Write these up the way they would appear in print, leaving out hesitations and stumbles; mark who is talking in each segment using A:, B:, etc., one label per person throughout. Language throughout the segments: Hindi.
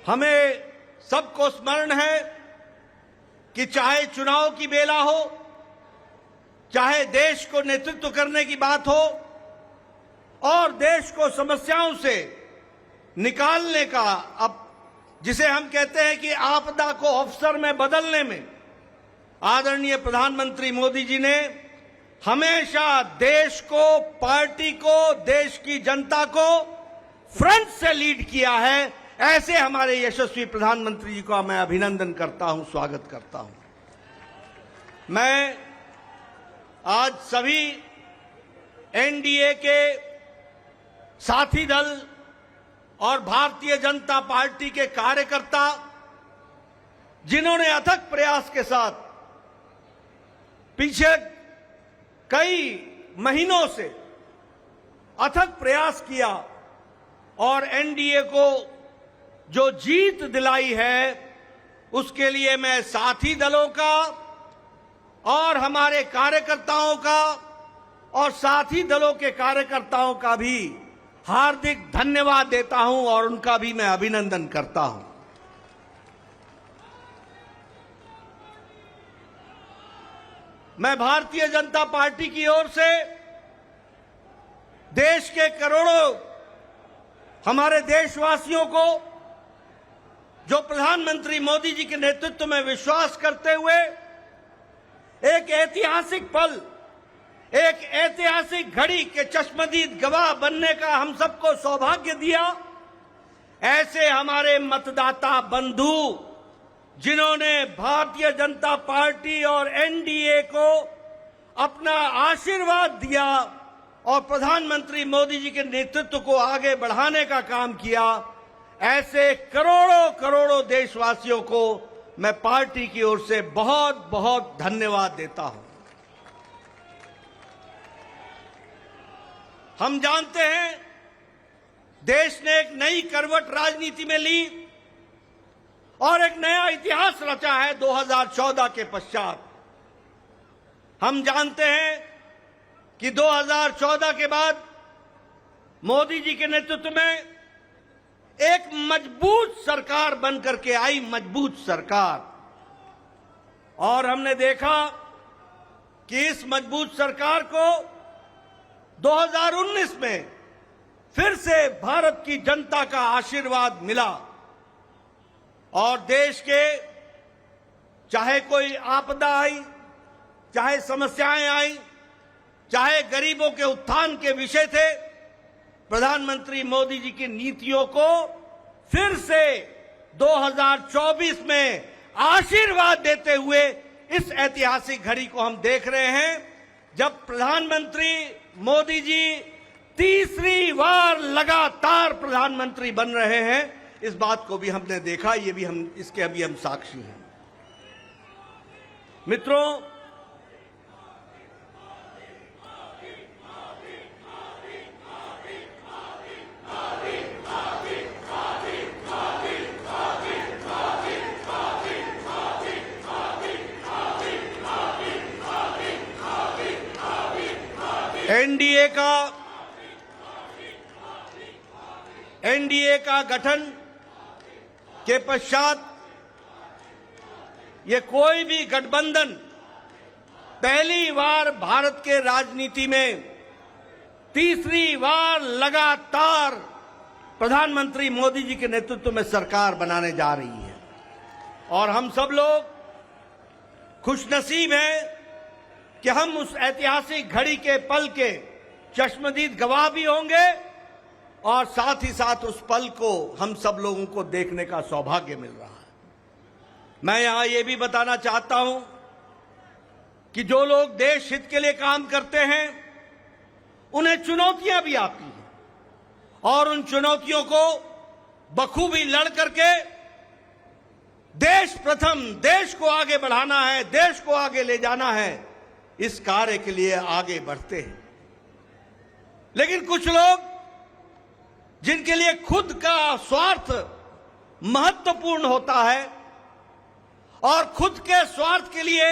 A: हमें सबको स्मरण है कि चाहे चुनाव की बेला हो, चाहे देश को नेतृत्व करने की बात हो और देश को समस्याओं से निकालने का, अब जिसे हम कहते हैं कि आपदा को अवसर में बदलने में आदरणीय प्रधानमंत्री मोदी जी ने हमेशा देश को, पार्टी को, देश की जनता को फ्रंट से लीड किया है। ऐसे हमारे यशस्वी प्रधानमंत्री जी का मैं अभिनंदन करता हूं, स्वागत करता हूं। मैं आज सभी एनडीए के साथी दल और भारतीय जनता पार्टी के कार्यकर्ता, जिन्होंने अथक प्रयास के साथ पीछे कई महीनों से अथक प्रयास किया और एनडीए को जो जीत दिलाई है, उसके लिए मैं साथी दलों का और हमारे कार्यकर्ताओं का और साथी दलों के कार्यकर्ताओं का भी हार्दिक धन्यवाद देता हूं और उनका भी मैं अभिनंदन करता हूं। मैं भारतीय जनता पार्टी की ओर से देश के करोड़ों हमारे देशवासियों को, जो प्रधानमंत्री मोदी जी के नेतृत्व में विश्वास करते हुए एक ऐतिहासिक पल, एक ऐतिहासिक घड़ी के चश्मदीद गवाह बनने का हम सबको सौभाग्य दिया, ऐसे हमारे मतदाता बंधु, जिन्होंने भारतीय जनता पार्टी और एनडीए को अपना आशीर्वाद दिया और प्रधानमंत्री मोदी जी के नेतृत्व को आगे बढ़ाने का काम किया, ऐसे करोड़ों करोड़ों देशवासियों को मैं पार्टी की ओर से बहुत बहुत धन्यवाद देता हूं। हम जानते हैं देश ने एक नई करवट राजनीति में ली और एक नया इतिहास रचा है 2014 के पश्चात। हम जानते हैं कि 2014 के बाद मोदी जी के नेतृत्व में एक मजबूत सरकार बनकर के आई, मजबूत सरकार, और हमने देखा कि इस मजबूत सरकार को 2019 में फिर से भारत की जनता का आशीर्वाद मिला और देश के चाहे कोई आपदा आई, चाहे समस्याएं आई, चाहे गरीबों के उत्थान के विषय थे, प्रधानमंत्री मोदी जी की नीतियों को फिर से 2024 में आशीर्वाद देते हुए इस ऐतिहासिक घड़ी को हम देख रहे हैं, जब प्रधानमंत्री मोदी जी तीसरी बार लगातार प्रधानमंत्री बन रहे हैं। इस बात को भी हमने देखा, ये भी इसके अभी हम साक्षी हैं। मित्रों, एनडीए का गठन के पश्चात ये कोई भी गठबंधन पहली बार भारत के राजनीति में तीसरी बार लगातार प्रधानमंत्री मोदी जी के नेतृत्व में सरकार बनाने जा रही है और हम सब लोग खुशनसीब हैं कि हम उस ऐतिहासिक घड़ी के पल के चश्मदीद गवाह भी होंगे और साथ ही साथ उस पल को हम सब लोगों को देखने का सौभाग्य मिल रहा है। मैं यहां ये भी बताना चाहता हूं कि जो लोग देश हित के लिए काम करते हैं, उन्हें चुनौतियां भी आती हैं और उन चुनौतियों को बखूबी लड़ करके देश प्रथम, देश को आगे बढ़ाना है, देश को आगे ले जाना है, इस कार्य के लिए आगे बढ़ते हैं। लेकिन कुछ लोग, जिनके लिए खुद का स्वार्थ महत्वपूर्ण होता है और खुद के स्वार्थ के लिए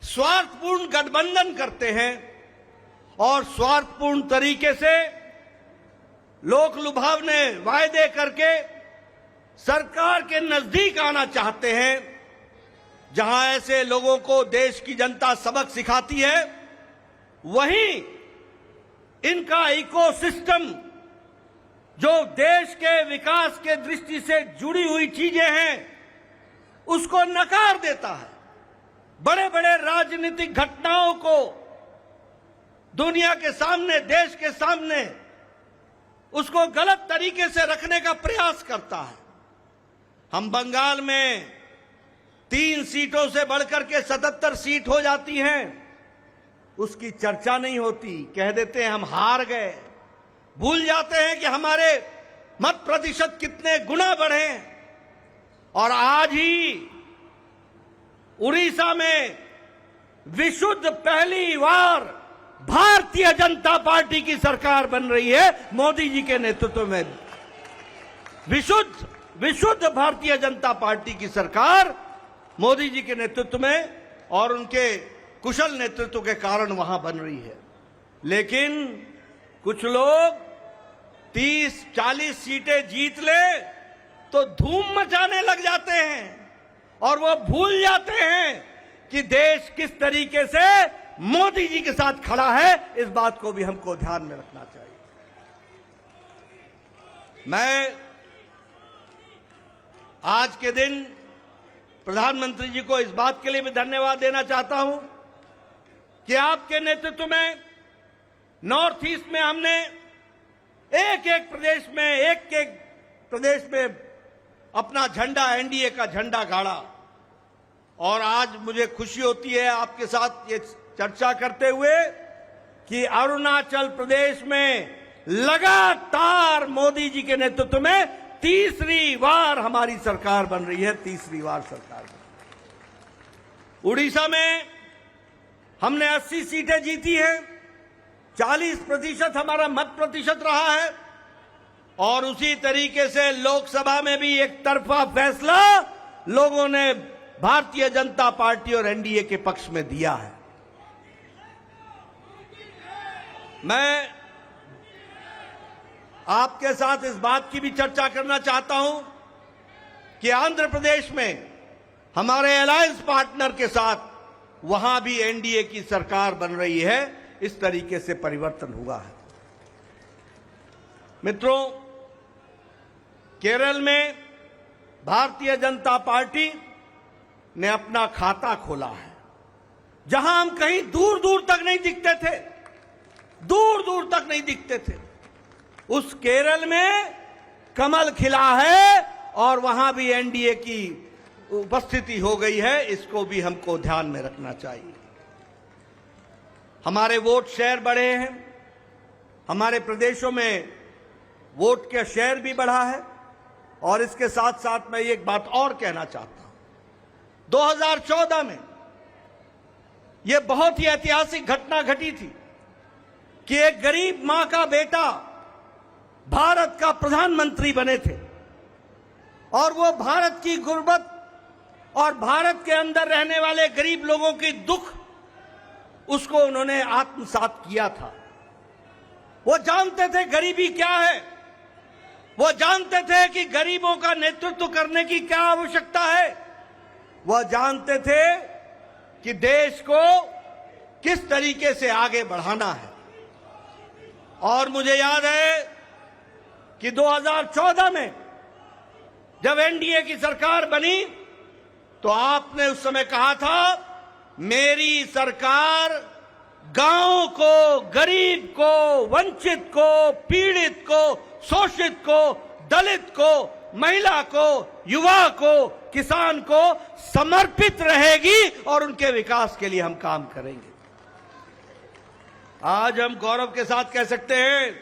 A: स्वार्थपूर्ण गठबंधन करते हैं और स्वार्थपूर्ण तरीके से लोक लुभावने वायदे करके सरकार के नजदीक आना चाहते हैं, जहां ऐसे लोगों को देश की जनता सबक सिखाती है, वहीं इनका इकोसिस्टम जो देश के विकास के दृष्टि से जुड़ी हुई चीजें हैं उसको नकार देता है। बड़े बड़े राजनीतिक घटनाओं को दुनिया के सामने, देश के सामने उसको गलत तरीके से रखने का प्रयास करता है। हम बंगाल में 3 सीटों से बढ़कर के 77 सीट हो जाती हैं, उसकी चर्चा नहीं होती। कह देते हैं हम हार गए, भूल जाते हैं कि हमारे मत प्रतिशत कितने गुना बढ़े। और आज ही उड़ीसा में विशुद्ध पहली बार भारतीय जनता पार्टी की सरकार बन रही है, मोदी जी के नेतृत्व में। विशुद्ध भारतीय जनता पार्टी की सरकार मोदी जी के नेतृत्व में और उनके कुशल नेतृत्व के कारण वहां बन रही है। लेकिन कुछ लोग 30-40 सीटें जीत ले तो धूम मचाने लग जाते हैं और वो भूल जाते हैं कि देश किस तरीके से मोदी जी के साथ खड़ा है। इस बात को भी हमको ध्यान में रखना चाहिए। मैं आज के दिन प्रधानमंत्री जी को इस बात के लिए भी धन्यवाद देना चाहता हूं कि आपके नेतृत्व में नॉर्थ ईस्ट में हमने एक एक प्रदेश में अपना झंडा, एनडीए का झंडा गाड़ा। और आज मुझे खुशी होती है आपके साथ ये चर्चा करते हुए कि अरुणाचल प्रदेश में लगातार मोदी जी के नेतृत्व में तीसरी बार हमारी सरकार बन रही है, तीसरी बार सरकार बन रही है। उड़ीसा में हमने 80 सीटें जीती हैं, 40% हमारा मत प्रतिशत रहा है। और उसी तरीके से लोकसभा में भी एक तरफा फैसला लोगों ने भारतीय जनता पार्टी और एनडीए के पक्ष में दिया है। मैं आपके साथ इस बात की भी चर्चा करना चाहता हूं कि आंध्र प्रदेश में हमारे अलायंस पार्टनर के साथ वहां भी एनडीए की सरकार बन रही है। इस तरीके से परिवर्तन हुआ है। मित्रों, केरल में भारतीय जनता पार्टी ने अपना खाता खोला है, जहां हम कहीं दूर दूर तक नहीं दिखते थे, दूर दूर तक नहीं दिखते थे। उस केरल में कमल खिला है और वहां भी एनडीए की उपस्थिति हो गई है। इसको भी हमको ध्यान में रखना चाहिए। हमारे वोट शेयर बढ़े हैं, हमारे प्रदेशों में वोट का शेयर भी बढ़ा है। और इसके साथ साथ मैं एक बात और कहना चाहता हूं। 2014 में यह बहुत ही ऐतिहासिक घटना घटी थी कि एक गरीब मां का बेटा भारत का प्रधानमंत्री बने थे और वो भारत की गुर्बत और भारत के अंदर रहने वाले गरीब लोगों की दुख उसको उन्होंने आत्मसात किया था। वो जानते थे गरीबी क्या है, वो जानते थे कि गरीबों का नेतृत्व करने की क्या आवश्यकता है, वह जानते थे कि देश को किस तरीके से आगे बढ़ाना है। और मुझे याद है कि 2014 में जब एनडीए की सरकार बनी तो आपने उस समय कहा था, मेरी सरकार गांव को, गरीब को, वंचित को, पीड़ित को, शोषित को, दलित को, महिला को, युवा को, किसान को समर्पित रहेगी और उनके विकास के लिए हम काम करेंगे। आज हम गौरव के साथ कह सकते हैं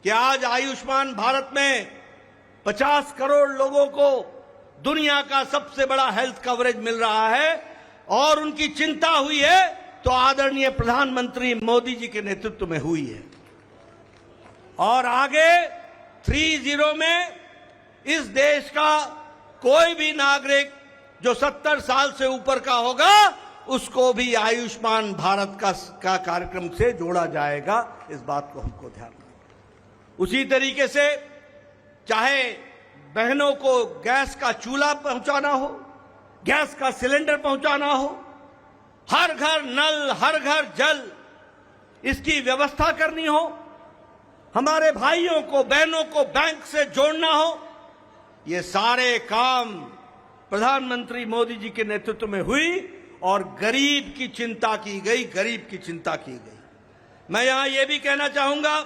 A: कि आज आयुष्मान भारत में 50 करोड़ लोगों को दुनिया का सबसे बड़ा हेल्थ कवरेज मिल रहा है। और उनकी चिंता हुई है तो आदरणीय प्रधानमंत्री मोदी जी के नेतृत्व में हुई है। और आगे 30 में इस देश का कोई भी नागरिक जो 70 साल से ऊपर का होगा उसको भी आयुष्मान भारत का कार्यक्रम से जोड़ा जाएगा। इस बात को हमको ध्यान रखना। उसी तरीके से चाहे बहनों को गैस का चूल्हा पहुंचाना हो, गैस का सिलेंडर पहुंचाना हो, हर घर नल, हर घर जल, इसकी व्यवस्था करनी हो, हमारे भाइयों को बहनों को बैंक से जोड़ना हो, ये सारे काम प्रधानमंत्री मोदी जी के नेतृत्व में हुई और गरीब की चिंता की गई, गरीब की चिंता की गई। मैं यहां यह भी कहना चाहूंगा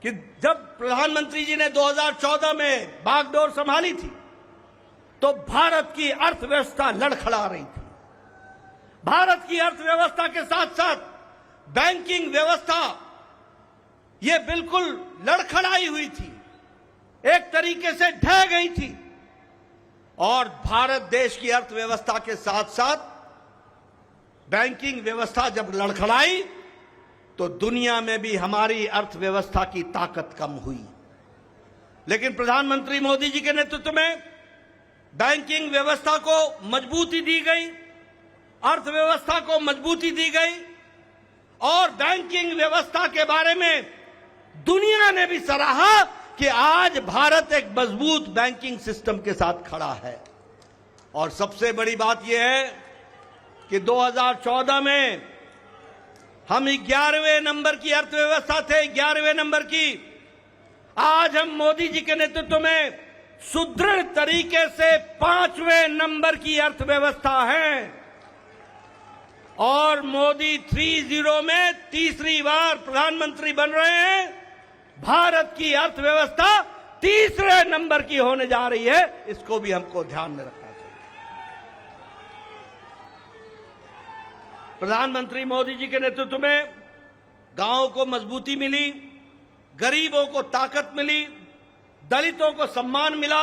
A: कि जब प्रधानमंत्री जी ने 2014 में बागडोर संभाली थी तो भारत की अर्थव्यवस्था लड़खड़ा रही थी। भारत की अर्थव्यवस्था के साथ साथ बैंकिंग व्यवस्था ये बिल्कुल लड़खड़ाई हुई थी, एक तरीके से ढह गई थी। और भारत देश की अर्थव्यवस्था के साथ साथ बैंकिंग व्यवस्था जब लड़खड़ाई तो दुनिया में भी हमारी अर्थव्यवस्था की ताकत कम हुई। लेकिन प्रधानमंत्री मोदी जी के नेतृत्व में बैंकिंग व्यवस्था को मजबूती दी गई, अर्थव्यवस्था को मजबूती दी गई और बैंकिंग व्यवस्था के बारे में दुनिया ने भी सराहा कि आज भारत एक मजबूत बैंकिंग सिस्टम के साथ खड़ा है। और सबसे बड़ी बात यह है कि 2014 में हम 11वें नंबर की अर्थव्यवस्था थे, 11वें नंबर की। आज हम मोदी जी के नेतृत्व में सुदृढ़ तरीके से 5वें नंबर की अर्थव्यवस्था है और मोदी 30 में तीसरी बार प्रधानमंत्री बन रहे हैं। भारत की अर्थव्यवस्था तीसरे नंबर की होने जा रही है, इसको भी हमको ध्यान में रखना चाहिए। प्रधानमंत्री मोदी जी के नेतृत्व में गांवों को मजबूती मिली, गरीबों को ताकत मिली, दलितों को सम्मान मिला,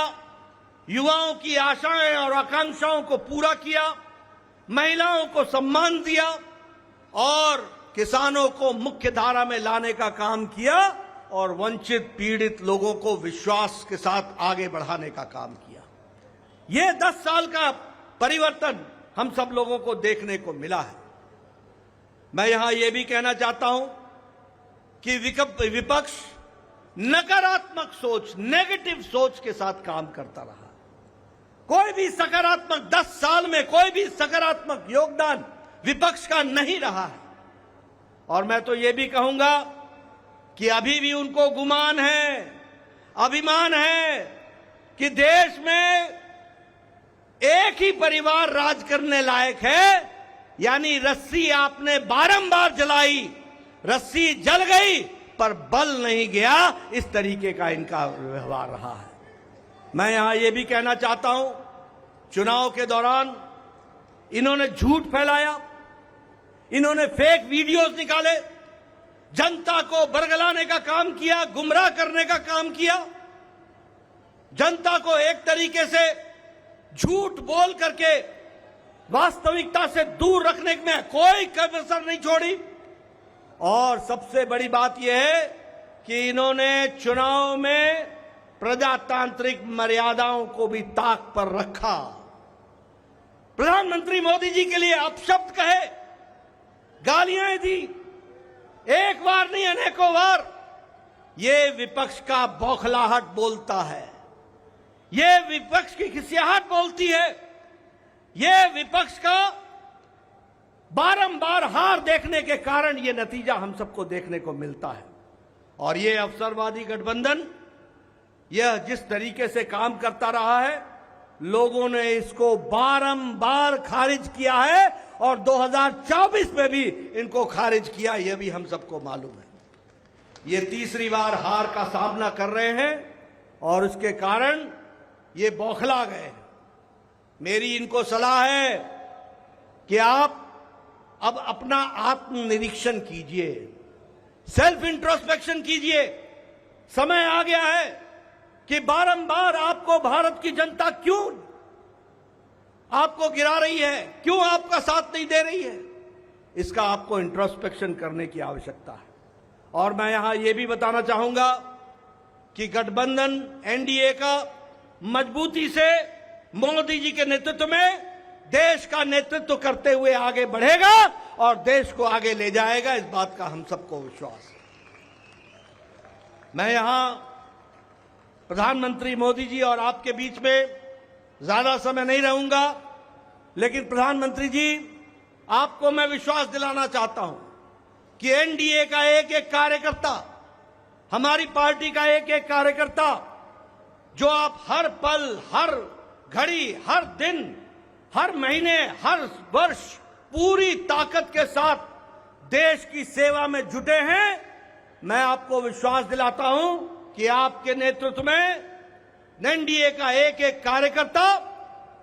A: युवाओं की आशाएं और आकांक्षाओं को पूरा किया, महिलाओं को सम्मान दिया और किसानों को मुख्य धारा में लाने का काम किया और वंचित पीड़ित लोगों को विश्वास के साथ आगे बढ़ाने का काम किया। ये 10 साल का परिवर्तन हम सब लोगों को देखने को मिला है। मैं यहां यह भी कहना चाहता हूं कि विपक्ष नकारात्मक सोच, नेगेटिव सोच के साथ काम करता रहा। कोई भी सकारात्मक 10 साल में कोई भी सकारात्मक योगदान विपक्ष का नहीं रहा है। और मैं तो यह भी कहूंगा कि अभी भी उनको गुमान है, अभिमान है कि देश में एक ही परिवार राज करने लायक है। यानी रस्सी आपने बारंबार जलाई, रस्सी जल गई पर बल नहीं गया, इस तरीके का इनका व्यवहार रहा है। मैं यहां यह भी कहना चाहता हूं, चुनाव के दौरान इन्होंने झूठ फैलाया, इन्होंने फेक वीडियोस निकाले, जनता को बरगलाने का काम किया, गुमराह करने का काम किया, जनता को एक तरीके से झूठ बोल करके वास्तविकता से दूर रखने में कोई कसर नहीं छोड़ी। और सबसे बड़ी बात यह है कि इन्होंने चुनाव में प्रजातांत्रिक मर्यादाओं को भी ताक पर रखा। प्रधानमंत्री मोदी जी के लिए अपशब्द कहे, गालियां दी, एक बार नहीं अनेकों बार। ये विपक्ष का बौखलाहट बोलता है, ये विपक्ष की खिसियाहट बोलती है, ये विपक्ष का बारंबार हार देखने के कारण ये नतीजा हम सबको देखने को मिलता है। और ये अवसरवादी गठबंधन यह जिस तरीके से काम करता रहा है, लोगों ने इसको बारंबार खारिज किया है और 2024 में भी इनको खारिज किया, यह भी हम सबको मालूम है। ये तीसरी बार हार का सामना कर रहे हैं और उसके कारण ये बौखला गए हैं। मेरी इनको सलाह है कि आप अब अपना आत्मनिरीक्षण कीजिए, सेल्फ इंट्रोस्पेक्शन कीजिए। समय आ गया है कि बारंबार आपको भारत की जनता क्यों आपको गिरा रही है, क्यों आपका साथ नहीं दे रही है, इसका आपको इंट्रोस्पेक्शन करने की आवश्यकता है। और मैं यहां यह भी बताना चाहूंगा कि गठबंधन एनडीए का मजबूती से मोदी जी के नेतृत्व में देश का नेतृत्व करते हुए आगे बढ़ेगा और देश को आगे ले जाएगा, इस बात का हम सबको विश्वास है। मैं यहां प्रधानमंत्री मोदी जी और आपके बीच में ज्यादा समय नहीं रहूंगा, लेकिन प्रधानमंत्री जी, आपको मैं विश्वास दिलाना चाहता हूं कि एनडीए का एक एक कार्यकर्ता, हमारी पार्टी का एक एक कार्यकर्ता, जो आप हर पल, हर घड़ी, हर दिन, हर महीने, हर वर्ष पूरी ताकत के साथ देश की सेवा में जुटे हैं, मैं आपको विश्वास दिलाता हूं कि आपके नेतृत्व में एनडीए का एक एक कार्यकर्ता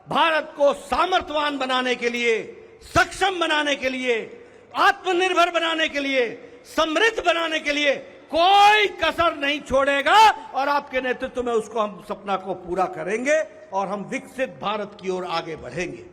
A: भारत को सामर्थ्यवान बनाने के लिए, सक्षम बनाने के लिए, आत्मनिर्भर बनाने के लिए, समृद्ध बनाने के लिए कोई कसर नहीं छोड़ेगा और आपके नेतृत्व में उसको हम सपना को पूरा करेंगे और हम विकसित भारत की ओर आगे बढ़ेंगे।